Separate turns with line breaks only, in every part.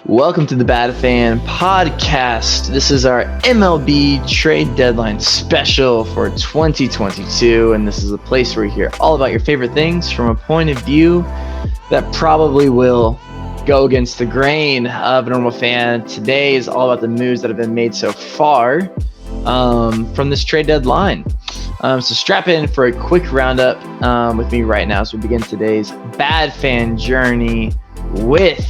Welcome to the Bad Fan Podcast. This is our MLB Trade Deadline Special for 2022, and this is a place where you hear all about your favorite things from a point of view that probably will go against the grain of a normal fan. Today is all about the moves that have been made so far from this trade deadline. So strap in for a quick roundup with me right now as we begin today's Bad Fan journey with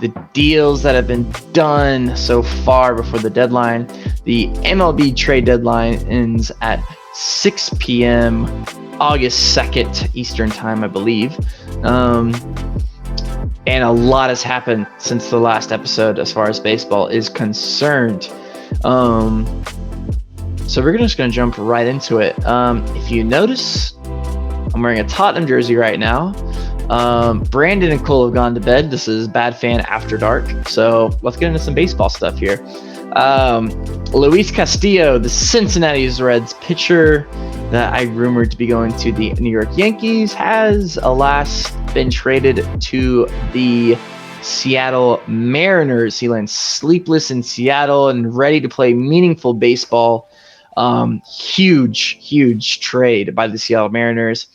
the deals that have been done so far before the deadline. The MLB Trade Deadline ends at 6 p.m. August 2nd Eastern Time, I believe. And a lot has happened since the last episode as far as baseball is concerned. So we're just going to jump right into it. If you notice, I'm wearing a Tottenham jersey right now. Brandon and Cole have gone to bed. This is Bad Fan After Dark. So let's get into some baseball stuff here. Luis Castillo, the Cincinnati Reds pitcher that I rumored to be going to the New York Yankees, has alas been traded to the Seattle Mariners. He lands sleepless in Seattle and ready to play meaningful baseball. Huge trade by the Seattle Mariners.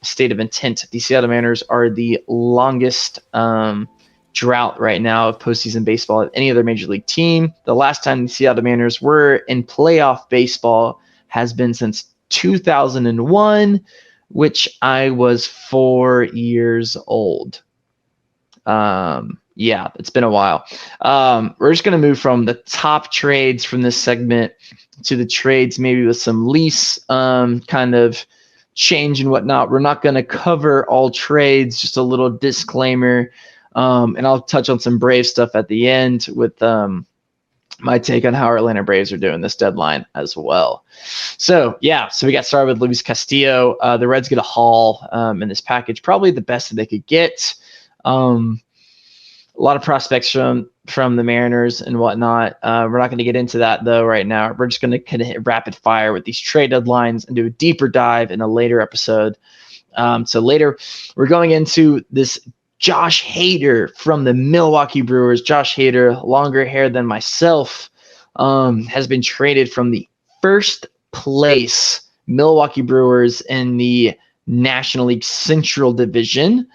State of intent. The Seattle Mariners are the longest drought right now of postseason baseball of any other major league team. The last time the Seattle Mariners were in playoff baseball has been since 2001, which I was 4 years old. Yeah, it's been a while. We're just going to move from the top trades from this segment to the trades maybe with some lease kind of change and whatnot. We're not going to cover all trades, just a little disclaimer. And I'll touch on some Brave stuff at the end with my take on how our Atlanta Braves are doing this deadline as well. So we got started with Luis Castillo. The Reds get a haul in this package, probably the best that they could get. A lot of prospects from the Mariners and whatnot. We're not going to get into that, though, right now. We're just going to kind of hit rapid fire with these trade deadlines and do a deeper dive in a later episode. So later, we're going into this Josh Hader from the Milwaukee Brewers. Josh Hader, longer hair than myself, has been traded from the first place Milwaukee Brewers in the National League Central Division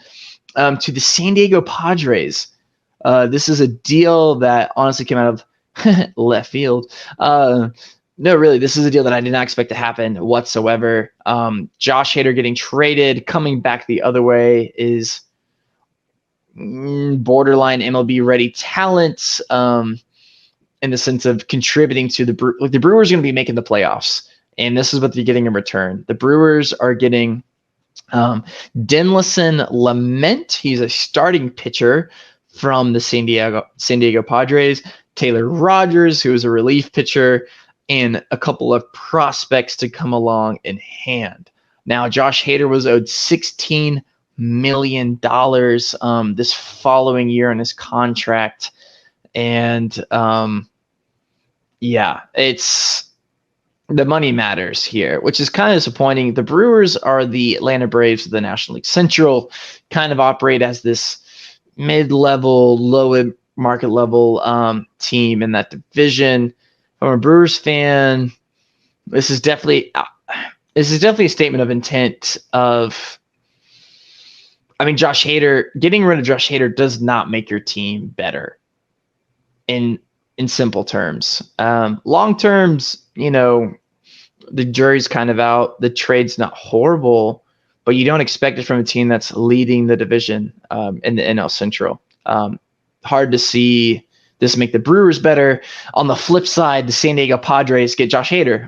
to the San Diego Padres. This is a deal that honestly came out of left field. No, really, this is a deal that I did not expect to happen whatsoever. Josh Hader getting traded, coming back the other way is borderline MLB ready talent in the sense of contributing to the Brewers are going to be making the playoffs, and this is what they're getting in return. The Brewers are getting Dinelson Lamet. He's a starting pitcher from the San Diego Padres, Taylor Rogers, who is a relief pitcher, and a couple of prospects to come along in hand. Now, Josh Hader was owed $16 million this following year on his contract. And it's the money matters here, which is kind of disappointing. The Brewers are the Atlanta Braves of the National League Central, kind of operate as this mid-level, low market level team in that division. From a Brewers fan, this is definitely a statement of intent of, Josh Hader, getting rid of Josh Hader does not make your team better in simple terms. Long terms, the jury's kind of out. The trade's not horrible, but you don't expect it from a team that's leading the division in the NL Central. Hard to see this make the Brewers better. On the flip side, the San Diego Padres get Josh Hader.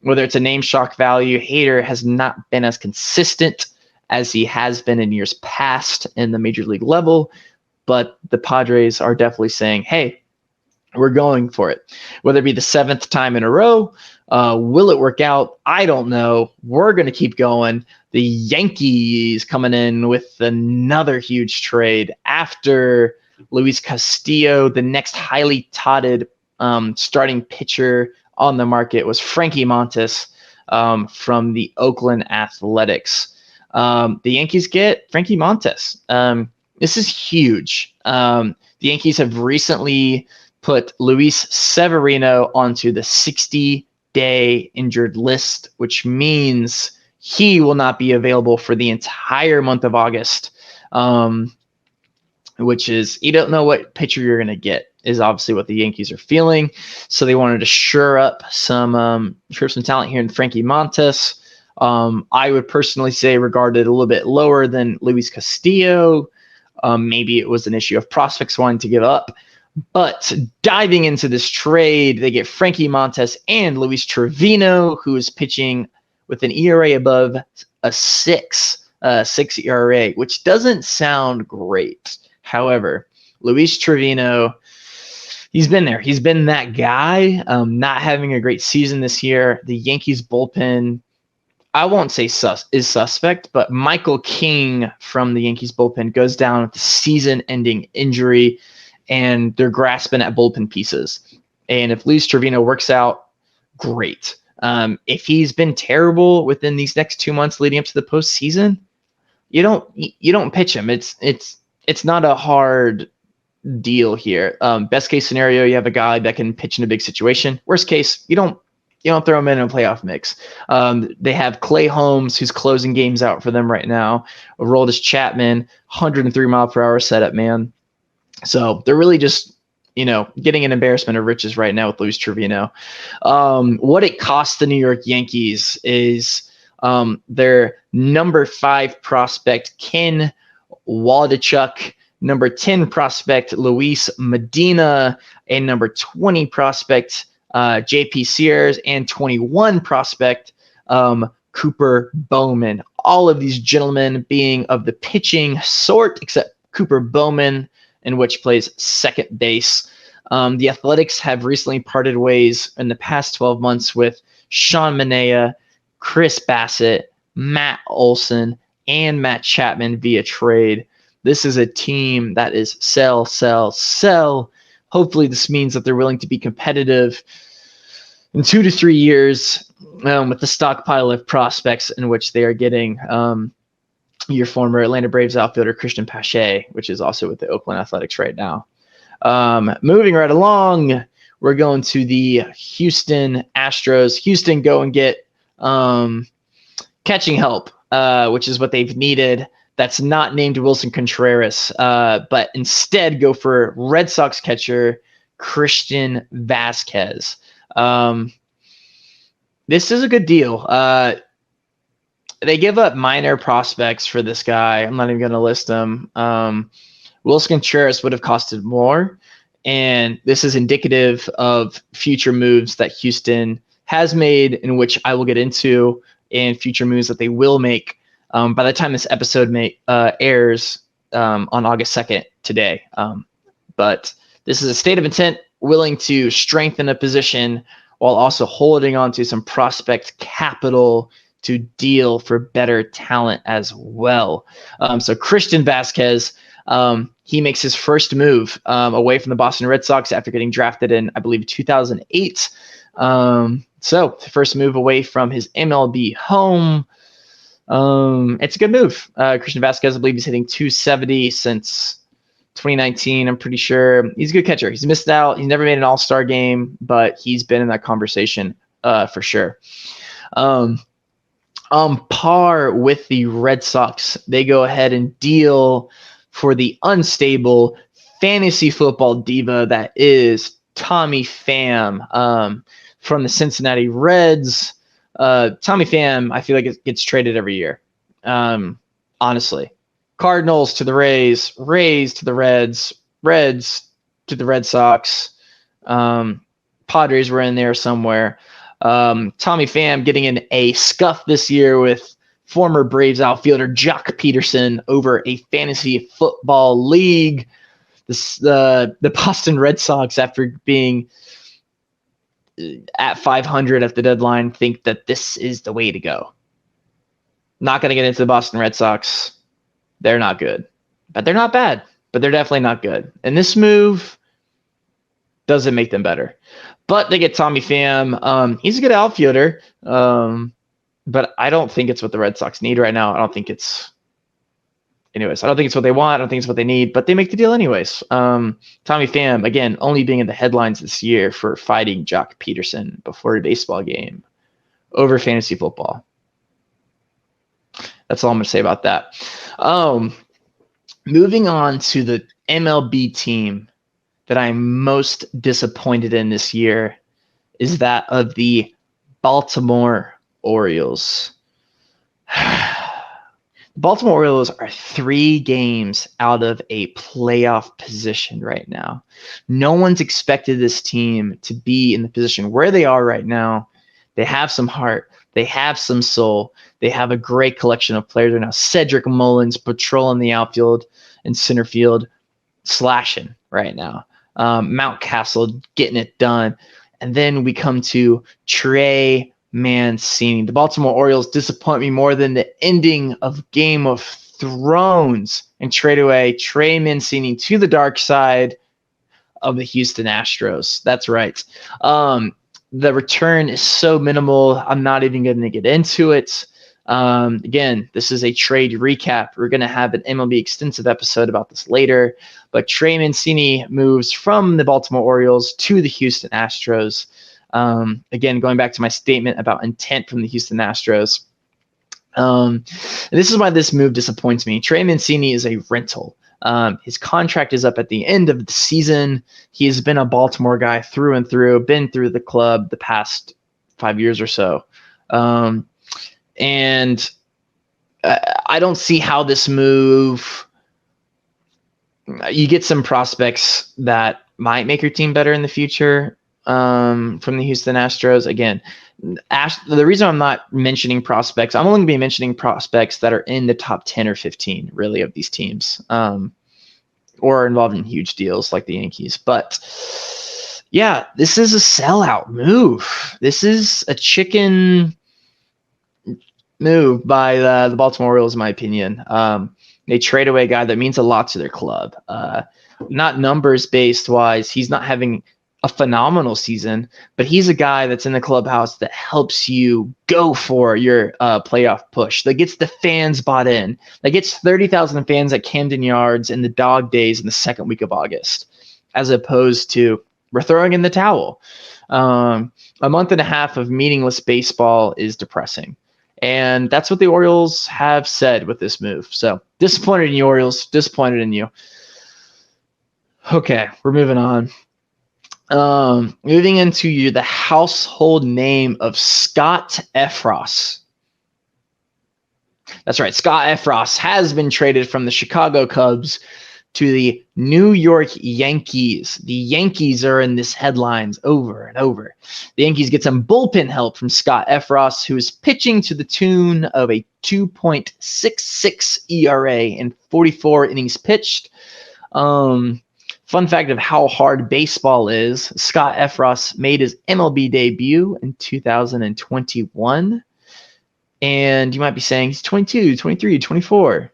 Whether it's a name shock value, Hader has not been as consistent as he has been in years past in the major league level, but the Padres are definitely saying, hey, we're going for it. Whether it be the seventh time in a row, will it work out? I don't know. We're going to keep going. The Yankees coming in with another huge trade after Luis Castillo. The next highly touted starting pitcher on the market was Frankie Montas from the Oakland Athletics. The Yankees get Frankie Montas. This is huge. The Yankees have recently put Luis Severino onto the 60-day injured list, which means he will not be available for the entire month of August, which is, you don't know what pitcher you're going to get, is obviously what the Yankees are feeling. So they wanted to shore up some talent here in Frankie Montas. I would personally say regarded a little bit lower than Luis Castillo. Maybe it was an issue of prospects wanting to give up. But diving into this trade, they get Frankie Montas and Luis Trevino, who is pitching with an ERA above a 6 ERA, which doesn't sound great. However, Luis Trevino, he's been there. He's been that guy, not having a great season this year. The Yankees bullpen, I won't say is suspect, but Michael King from the Yankees bullpen goes down with a season-ending injury, and they're grasping at bullpen pieces. And if Luis Trevino works out, great. If he's been terrible within these next 2 months leading up to the postseason, you don't pitch him. It's not a hard deal here. Best case scenario, you have a guy that can pitch in a big situation. Worst case, you don't throw him in a playoff mix. They have Clay Holmes, who's closing games out for them right now. Aroldis Chapman, 103 mile per hour setup, man. So they're really just, getting an embarrassment of riches right now with Luis Trevino. What it costs the New York Yankees is their number 5 prospect, Ken Waldachuk, number 10 prospect, Luis Medina, and number 20 prospect, JP Sears, and 21 prospect, Cooper Bowman. All of these gentlemen being of the pitching sort, except Cooper Bowman, in which plays second base. The Athletics have recently parted ways in the past 12 months with Sean Manaea, Chris Bassett, Matt Olson, and Matt Chapman via trade. This is a team that is sell, sell, sell. Hopefully this means that they're willing to be competitive in 2 to 3 years with the stockpile of prospects in which they are getting your former Atlanta Braves outfielder Christian Pache, which is also with the Oakland Athletics right now. Moving right along, we're going to the Houston Astros. Houston go and get catching help, which is what they've needed. That's not named Wilson Contreras, but instead go for Red Sox catcher Christian Vasquez. This is a good deal. They give up minor prospects for this guy. I'm not even going to list them. Wilson Contreras would have costed more, and this is indicative of future moves that Houston has made, in which I will get into, and future moves that they will make by the time this episode airs on August 2nd today. But this is a state of intent, willing to strengthen a position while also holding on to some prospect capital to deal for better talent as well. So Christian Vasquez, he makes his first move away from the Boston Red Sox after getting drafted in, I believe, 2008. So first move away from his MLB home. It's a good move. Christian Vasquez, I believe he's hitting 270 since 2019. I'm pretty sure he's a good catcher. He's missed out. He's never made an all-star game, but he's been in that conversation for sure. On par with the Red Sox, they go ahead and deal for the unstable fantasy football diva that is Tommy Pham from the Cincinnati Reds. Tommy Pham, I feel like it gets traded every year. Honestly, Cardinals to the Rays, Rays to the Reds, Reds to the Red Sox. Padres were in there somewhere. Tommy Pham getting in a scuff this year with former Braves outfielder Jock Peterson over a fantasy football league. The Boston Red Sox, after being at 500 at the deadline, think that this is the way to go. Not going to get into the Boston Red Sox. They're not good, but they're not bad, but they're definitely not good. And this move doesn't make them better. But they get Tommy Pham. He's a good outfielder, but I don't think it's what the Red Sox need right now. I don't think it's anyways, I don't think it's what they want. I don't think it's what they need, but they make the deal anyways. Tommy Pham, again, only being in the headlines this year for fighting Jock Peterson before a baseball game over fantasy football. That's all I'm going to say about that. Moving on to the MLB team that I'm most disappointed in this year is that of the Baltimore Orioles. The Baltimore Orioles are 3 games out of a playoff position right now. No one's expected this team to be in the position where they are right now. They have some heart. They have some soul. They have a great collection of players right now. Cedric Mullins patrolling the outfield and center field, slashing right now. Mountcastle getting it done. And then we come to Trey Mancini. The Baltimore Orioles disappoint me more than the ending of Game of Thrones and trade away Trey Mancini to the dark side of the Houston Astros. That's right. The return is so minimal. I'm not even going to get into it. Again, this is a trade recap. We're going to have an MLB extensive episode about this later. But Trey Mancini moves from the Baltimore Orioles to the Houston Astros. Again, going back to my statement about intent from the Houston Astros. And this is why this move disappoints me. Trey Mancini is a rental. His contract is up at the end of the season. He has been a Baltimore guy through and through, been through the club the past 5 years or so. And I don't see how this move, you get some prospects that might make your team better in the future from the Houston Astros. Again, the reason I'm not mentioning prospects, I'm only going to be mentioning prospects that are in the top 10 or 15, really, of these teams, or involved in huge deals like the Yankees. But yeah, this is a sellout move. This is a chicken move by the Baltimore Orioles, in my opinion. They trade away a guy that means a lot to their club. Not numbers based wise, he's not having a phenomenal season, but he's a guy that's in the clubhouse that helps you go for your playoff push, that gets the fans bought in, that gets 30,000 fans at Camden Yards in the dog days in the second week of August, as opposed to we're throwing in the towel. A month and a half of meaningless baseball is depressing. And that's what the Orioles have said with this move. So disappointed in you, Orioles, disappointed in you. Okay, we're moving on. Moving into the household name of Scott Effross. That's right. Scott Effross has been traded from the Chicago Cubs to the New York Yankees. The Yankees are in this headlines over and over. The Yankees get some bullpen help from Scott Effross, who is pitching to the tune of a 2.66 ERA in 44 innings pitched. Fun fact of how hard baseball is, Scott Effross made his MLB debut in 2021. And you might be saying he's 22, 23, 24.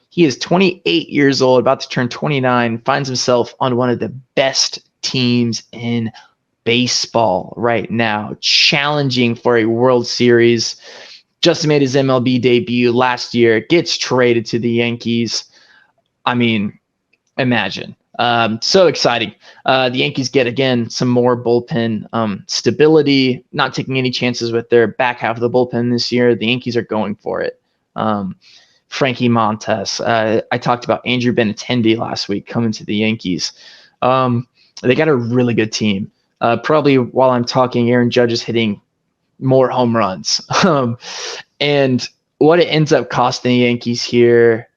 He is 28 years old, about to turn 29, finds himself on one of the best teams in baseball right now, challenging for a World Series. Just made his MLB debut last year, gets traded to the Yankees. I mean, imagine. So exciting. The Yankees get, again, some more bullpen stability, not taking any chances with their back half of the bullpen this year. The Yankees are going for it. Frankie Montes. I talked about Andrew Benintendi last week coming to the Yankees. They got a really good team. Probably while I'm talking, Aaron Judge is hitting more home runs. And what it ends up costing the Yankees here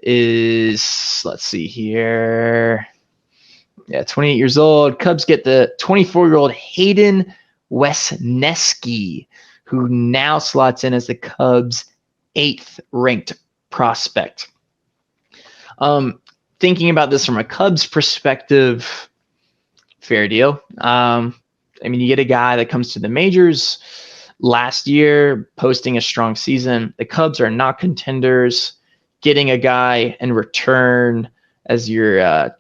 is, let's see here. Yeah, 28 years old. Cubs get the 24-year-old Hayden Wesneski, who now slots in as the Cubs' 8th ranked prospect. Thinking about this from a Cubs perspective, fair deal. I mean, you get a guy that comes to the majors last year, posting a strong season. The Cubs are not contenders. Getting a guy in return as your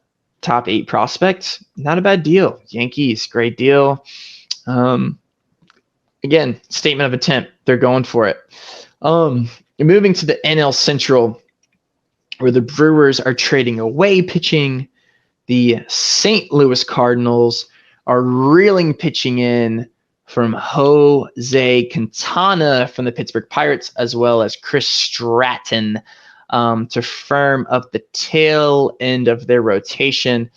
top 8 prospect, not a bad deal. Yankees, great deal. Again, statement of intent. They're going for it. Moving to the NL Central, where the Brewers are trading away pitching. The St. Louis Cardinals are reeling pitching in from Jose Quintana from the Pittsburgh Pirates, as well as Chris Stratton to firm up the tail end of their rotation.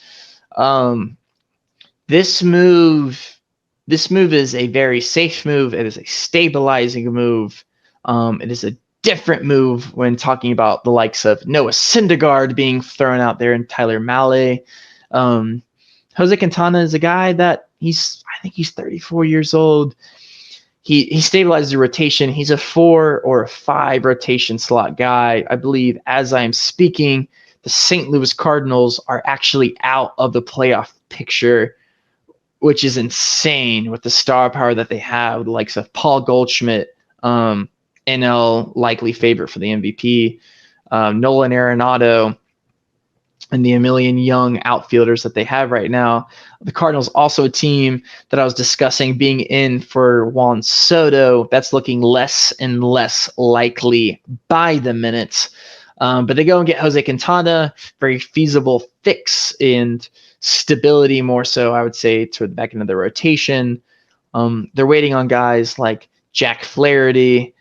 This move is a very safe move. It is a stabilizing move. It is a different move when talking about the likes of Noah Syndergaard being thrown out there and Tyler Mahle. Jose Quintana is a guy that I think he's 34 years old. He stabilizes the rotation. He's a 4 or a 5 rotation slot guy. I believe as I'm speaking, the St. Louis Cardinals are actually out of the playoff picture, which is insane with the star power that they have, the likes of Paul Goldschmidt, NL likely favorite for the MVP, Nolan Arenado, and the a million young outfielders that they have right now. The Cardinals also a team that I was discussing being in for Juan Soto. That's looking less and less likely by the minute. But they go and get Jose Quintana, very feasible fix and stability more so, I would say, toward the back end of the rotation. They're waiting on guys like Jack Flaherty,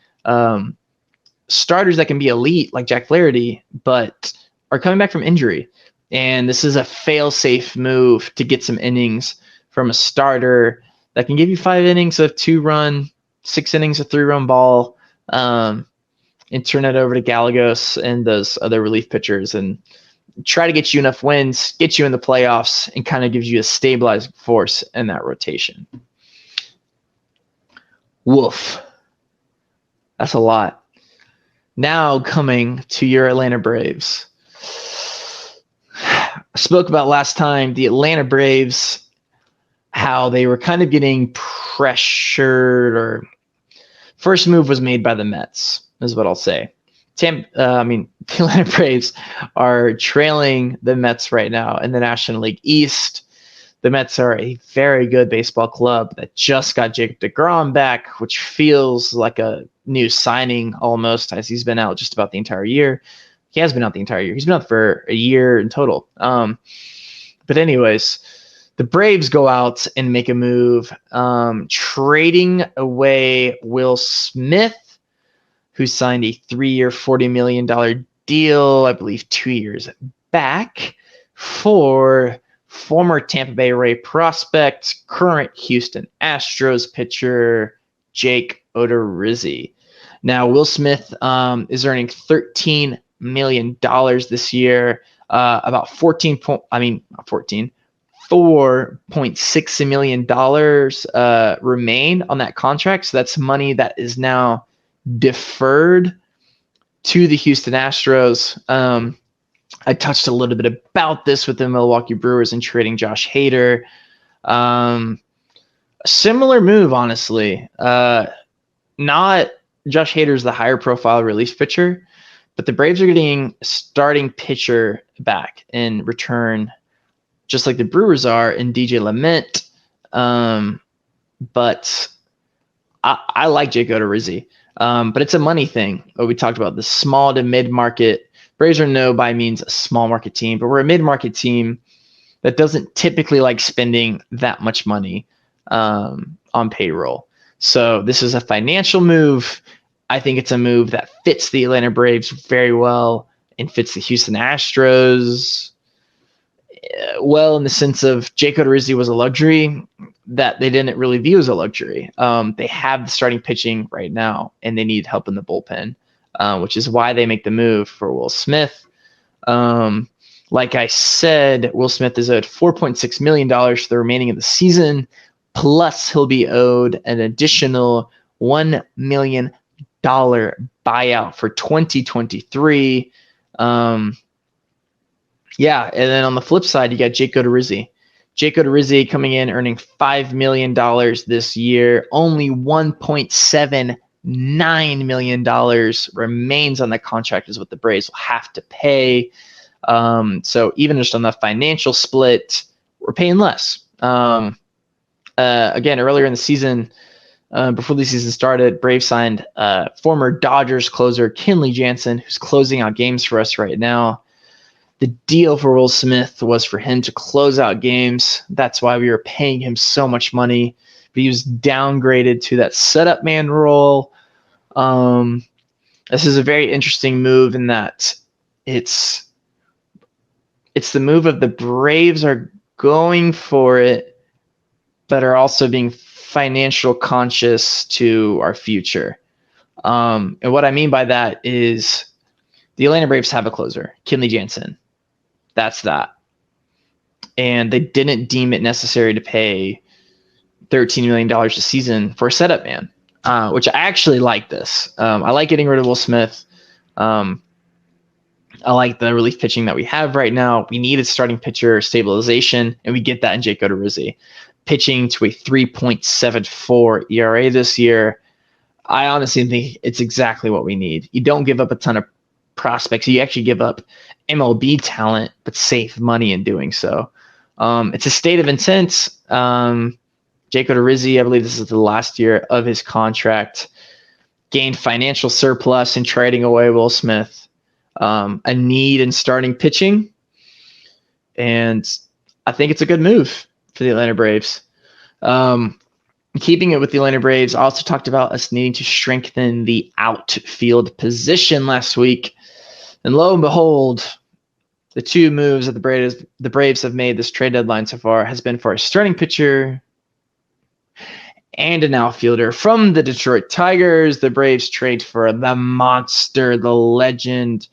starters that can be elite like Jack Flaherty, but are coming back from injury. And this is a fail-safe move to get some innings from a starter that can give you 5 innings of 2-run, 6 innings of 3-run ball, and turn it over to Gallegos and those other relief pitchers and try to get you enough wins, get you in the playoffs, and kind of gives you a stabilizing force in that rotation. Woof. That's a lot. Now coming to your Atlanta Braves. I spoke about last time the Atlanta Braves, how they were kind of getting pressured, or first move was made by the Mets, is what I'll say. The Atlanta Braves are trailing the Mets right now in the National League East. The Mets are a very good baseball club that just got Jacob deGrom back, which feels like a new signing almost, as he's been out just about the entire year. He has been out the entire year. He's been out for a year in total. But anyways, the Braves go out and make a move, trading away Will Smith, who signed a 3-year, $40 million deal, I believe 2 years back, for former Tampa Bay Ray prospect, current Houston Astros pitcher, Jake Odorizzi. Now, Will Smith is earning $13 million this year, about $4.6 million remain on that contract. So that's money that is now deferred to the Houston Astros. I touched a little bit about this with the Milwaukee Brewers and trading Josh Hader. A similar move, honestly. Not Josh Hader's the higher profile relief pitcher, but the Braves are getting starting pitcher back in return, just like the Brewers are in DJ LeMahieu. But I like Jake Odorizzi. But it's a money thing. What we talked about, the small to mid-market. Braves are no by means a small market team, but we're a mid-market team that doesn't typically like spending that much money on payroll. So this is a financial move. I think it's a move that fits the Atlanta Braves very well and fits the Houston Astros well, in the sense of Jake Odorizzi was a luxury that they didn't really view as a luxury. They have the starting pitching right now, and they need help in the bullpen, which is why they make the move for Will Smith. Like I said, Will Smith is owed $4.6 million for the remaining of the season, plus he'll be owed an additional $1 million buyout for 2023. And then on the flip side, you got Jake Odorizzi. Jake Odorizzi coming in, earning $5 million this year. Only $1.79 million remains on the contract is what the Braves will have to pay. So even just on the financial split, we're paying less. Again, earlier in the season, before the season started, Braves signed former Dodgers closer Kenley Jansen, who's closing out games for us right now. The deal for Will Smith was for him to close out games. That's why we were paying him so much money. But he was downgraded to that setup man role. This is a very interesting move in that it's the move of the Braves are going for it, but are also being financial conscious to our future. And what I mean by that is the Atlanta Braves have a closer, Kenley Jansen. That's that. And they didn't deem it necessary to pay $13 million a season for a setup man, which I actually like this. I like getting rid of Will Smith. I like the relief pitching that we have right now. We needed starting pitcher stabilization, and we get that in Jake Odorizzi. Pitching to a 3.74 ERA this year. I honestly think it's exactly what we need. You don't give up a ton of prospects. You actually give up MLB talent, but save money in doing so. It's a state of intent. Jake Odorizzi, I believe this is the last year of his contract, gained financial surplus in trading away Will Smith, a need in starting pitching. And I think it's a good move for the Atlanta Braves. Keeping it with the Atlanta Braves, I also talked about us needing to strengthen the outfield position last week. And lo and behold, the two moves that the Braves have made this trade deadline so far has been for a starting pitcher and an outfielder. From the Detroit Tigers, the Braves trade for the monster, the legend,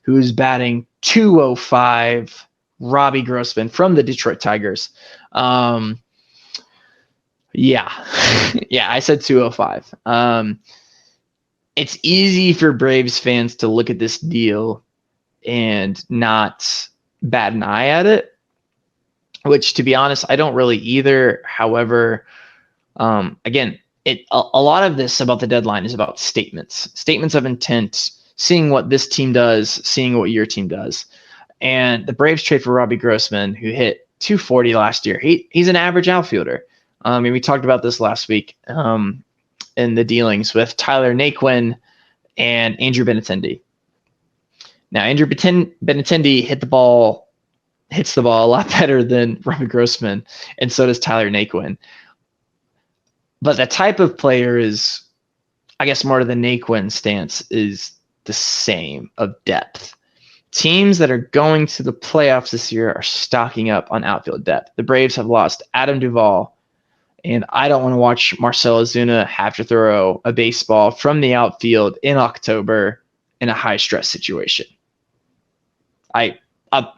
who's batting .205, Robbie Grossman from the Detroit Tigers. Yeah, I said 205. It's easy for Braves fans to look at this deal and not bat an eye at it, which, to be honest, I don't really either. However, again, a lot of this about the deadline is about statements of intent, seeing what this team does, seeing what your team does. And the Braves trade for Robbie Grossman, who hit .240 last year. He's an average outfielder. And we talked about this last week in the dealings with Tyler Naquin and Andrew Benintendi. Now, Andrew Benintendi hits the ball a lot better than Robbie Grossman, and so does Tyler Naquin. But the type of player is, I guess, more to the Naquin stance, is the same of depth. Teams that are going to the playoffs this year are stocking up on outfield depth. The Braves have lost Adam Duvall, and I don't want to watch Marcell Ozuna have to throw a baseball from the outfield in October in a high-stress situation. I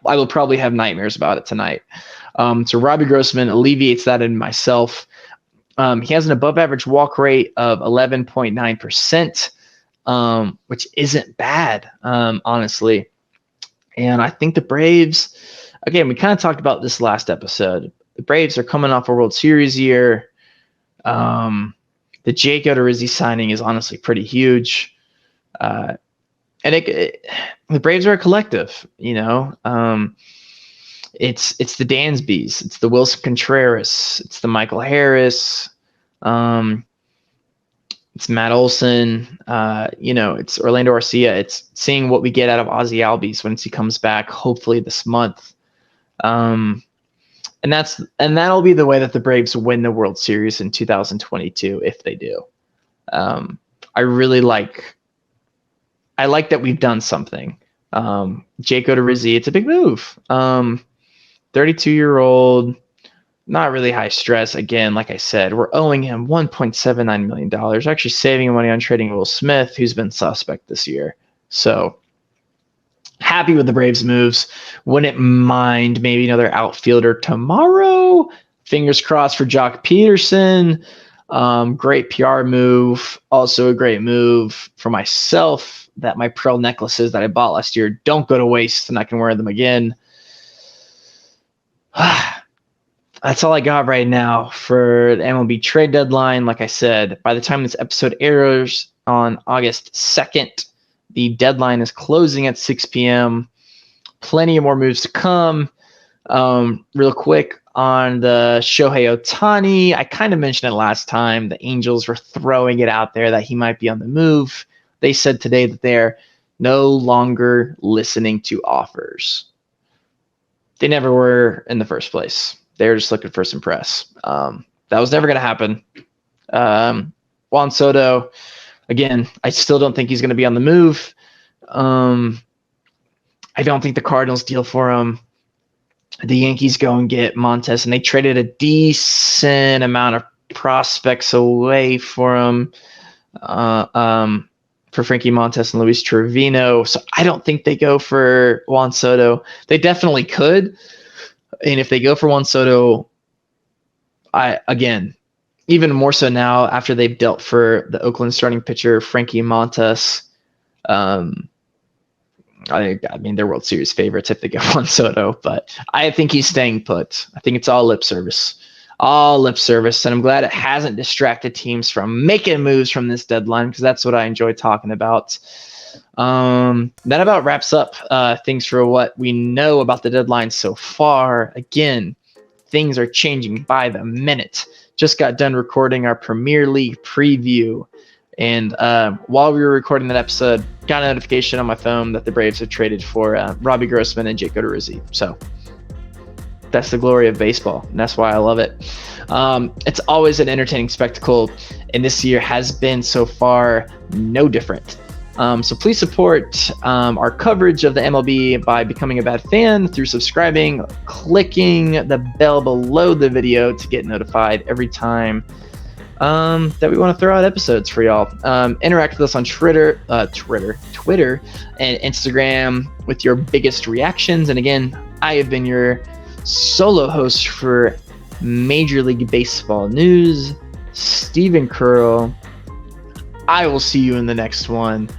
will probably have nightmares about it tonight. So Robbie Grossman alleviates that in myself. He has an above-average walk rate of 11.9%, which isn't bad, honestly. And I think the Braves, again, we kind of talked about this last episode. The Braves are coming off a World Series year. The Jake Odorizzi signing is honestly pretty huge. And the Braves are a collective, you know. It's the Dansbys, it's the Wilson Contreras, it's the Michael Harris, it's Matt Olson, it's Orlando Arcia. It's seeing what we get out of Ozzy Albies once he comes back, hopefully this month. And that'll be the way that the Braves win the World Series in 2022 if they do. I like that we've done something. Jake Odorizzi, it's a big move. 32-year-old, not really high stress. Again, like I said, we're owing him $1.79 million. Actually saving money on trading Will Smith, who's been suspect this year. So happy with the Braves moves. Wouldn't mind maybe another outfielder tomorrow. Fingers crossed for Jock Peterson. Great PR move. Also a great move for myself that my pearl necklaces that I bought last year don't go to waste and I can wear them again. That's all I got right now for the MLB trade deadline. Like I said, by the time this episode airs on August 2nd, the deadline is closing at 6 p.m. Plenty of more moves to come. Real quick, on the Shohei Ohtani. I kind of mentioned it last time. The Angels were throwing it out there that he might be on the move. They said today that they're no longer listening to offers. They never were in the first place. They were just looking for some press. That was never going to happen. Juan Soto, again, I still don't think he's going to be on the move. I don't think the Cardinals deal for him. The Yankees go and get Montes, and they traded a decent amount of prospects away for him, for Frankie Montes and Luis Trevino. So I don't think they go for Juan Soto. They definitely could. And if they go for Juan Soto, even more so now after they've dealt for the Oakland starting pitcher, Frankie Montes. I mean, they're World Series favorites if they get Juan Soto, but I think he's staying put. I think it's all lip service. And I'm glad it hasn't distracted teams from making moves from this deadline, because that's what I enjoy talking about. That about wraps up things for what we know about the deadline so far. Again, things are changing by the minute. Just got done recording our Premier League preview. And while we were recording that episode, got a notification on my phone that the Braves have traded for Robbie Grossman and Jake Odorizzi. So that's the glory of baseball, and that's why I love it. It's always an entertaining spectacle, and this year has been so far no different. So please support our coverage of the MLB by becoming a bad fan through subscribing, clicking the bell below the video to get notified every time that we want to throw out episodes for y'all. Interact with us on Twitter, and Instagram with your biggest reactions. And again, I have been your solo host for Major League Baseball news, Stephen Curl. I will see you in the next one.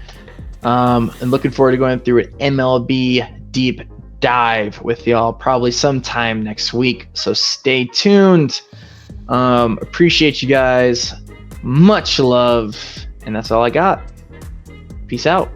And looking forward to going through an MLB deep dive with y'all probably sometime next week. So stay tuned. Appreciate you guys. Much love. And that's all I got. Peace out.